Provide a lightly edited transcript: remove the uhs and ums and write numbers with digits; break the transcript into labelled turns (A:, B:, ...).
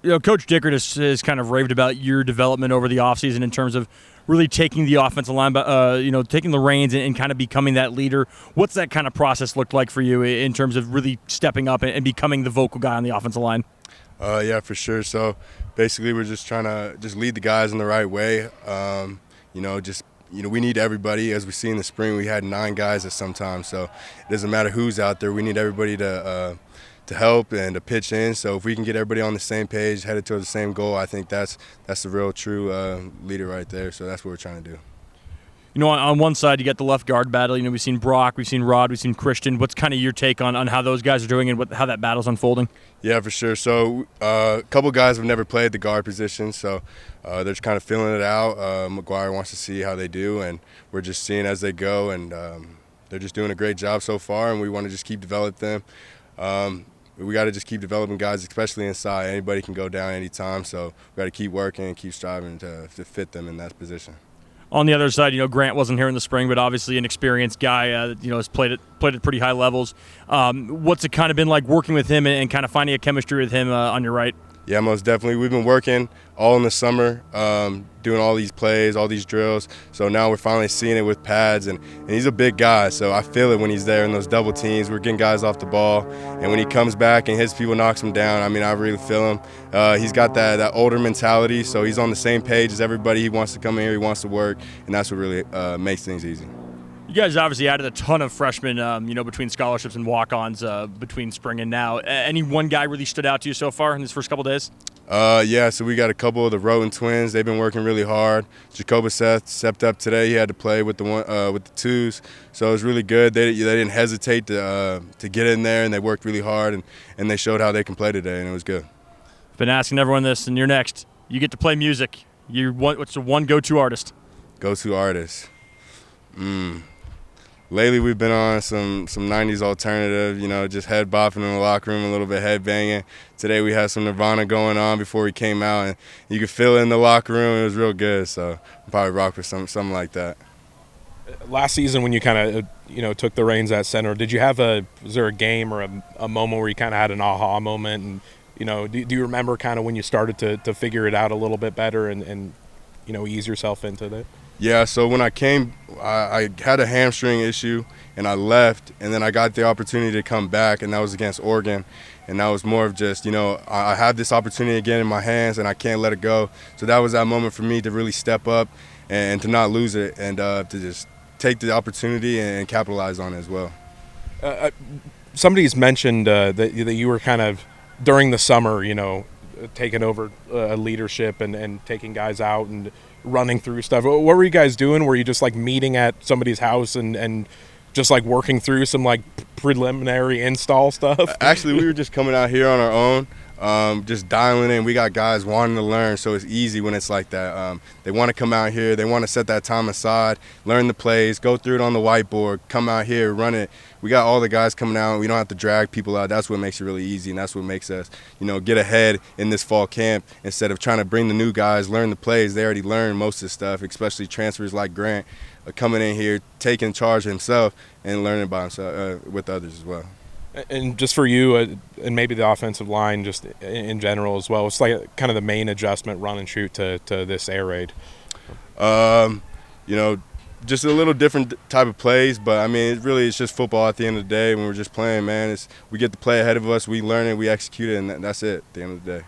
A: Coach Dickert has kind of raved about your development over the offseason in terms of really taking the offensive line, taking the reins and kind of becoming that leader. What's that kind of process looked like for you in terms of really stepping up and becoming the vocal guy on the offensive line?
B: Yeah, for sure. So basically, we're just trying to just lead the guys in the right way. We need everybody. As we see in the spring, we had 9 guys at some time. So it doesn't matter who's out there. We need everybody to help and to pitch in. So if we can get everybody on the same page, headed towards the same goal, I think that's the real true leader right there. So that's what we're trying to do.
A: On one side, you got the left guard battle. We've seen Brock, we've seen Rod, we've seen Christian. What's kind of your take on how those guys are doing and how that battle's unfolding?
B: Yeah, for sure. So a couple guys have never played the guard position, so they're just kind of feeling it out. McGuire wants to see how they do, and we're just seeing as they go, and they're just doing a great job so far, and we want to just keep developing them. We got to just keep developing guys, especially inside. Anybody can go down anytime, so we got to keep working and keep striving to fit them in that position.
A: On the other side, Grant wasn't here in the spring, but obviously an experienced guy. Has played at pretty high levels. What's it kind of been like working with him and kind of finding a chemistry with him on your right?
B: Yeah, most definitely. We've been working all in the summer, doing all these plays, all these drills. So now we're finally seeing it with pads, and he's a big guy. So I feel it when he's there in those double teams. We're getting guys off the ball, and when he comes back and hits people, knocks them down. I really feel him. He's got that older mentality, so he's on the same page as everybody. He wants to come in here, he wants to work, and that's what really makes things easy.
A: You guys obviously added a ton of freshmen, between scholarships and walk-ons between spring and now. Any one guy really stood out to you so far in his first couple days?
B: Yeah, so we got a couple of the Roten twins. They've been working really hard. Jacoba Seth stepped up today. He had to play with the twos, so it was really good. They didn't hesitate to get in there, and they worked really hard, and they showed how they can play today, and it was good.
A: I've been asking everyone this, and you're next. You get to play music. What's the one go-to artist?
B: Go-to artist. Lately, we've been on some 90s alternative, just head bopping in the locker room, a little bit head banging. Today we had some Nirvana going on before we came out, and you could feel it in the locker room. It was real good, so I'll probably rock with something like that.
C: Last season, when you kind of took the reins at center, was there a game or a moment where you kind of had an aha moment? And do you remember kind of when you started to figure it out a little bit better and ease yourself into that?
B: Yeah, so when I came, I had a hamstring issue, and I left, and then I got the opportunity to come back, and that was against Oregon. And that was more of just, I have this opportunity again in my hands, and I can't let it go. So that was that moment for me to really step up and to not lose it, and to just take the opportunity and capitalize on it as well.
C: Somebody's mentioned that you were kind of, during the summer, taking over leadership and taking guys out and running through stuff. What were you guys doing? Were you just like meeting at somebody's house and just like working through some like preliminary install stuff?
B: Actually, we were just coming out here on our own, just dialing in. We got guys wanting to learn, so it's easy when it's like that. They want to come out here. They want to set that time aside, learn the plays, go through it on the whiteboard, come out here, run it. We got all the guys coming out. We don't have to drag people out. That's what makes it really easy, and that's what makes us, get ahead in this fall camp instead of trying to bring the new guys, learn the plays. They already learned most of the stuff, especially transfers like Grant coming in here, taking charge himself and learning by himself with others as well.
C: And just for you, and maybe the offensive line just in general as well, it's like kind of the main adjustment, run and shoot to this air raid.
B: Just a little different type of plays, but it's just football at the end of the day. When we're just playing, man, we get the play ahead of us, we learn it, we execute it, and that's it at the end of the day.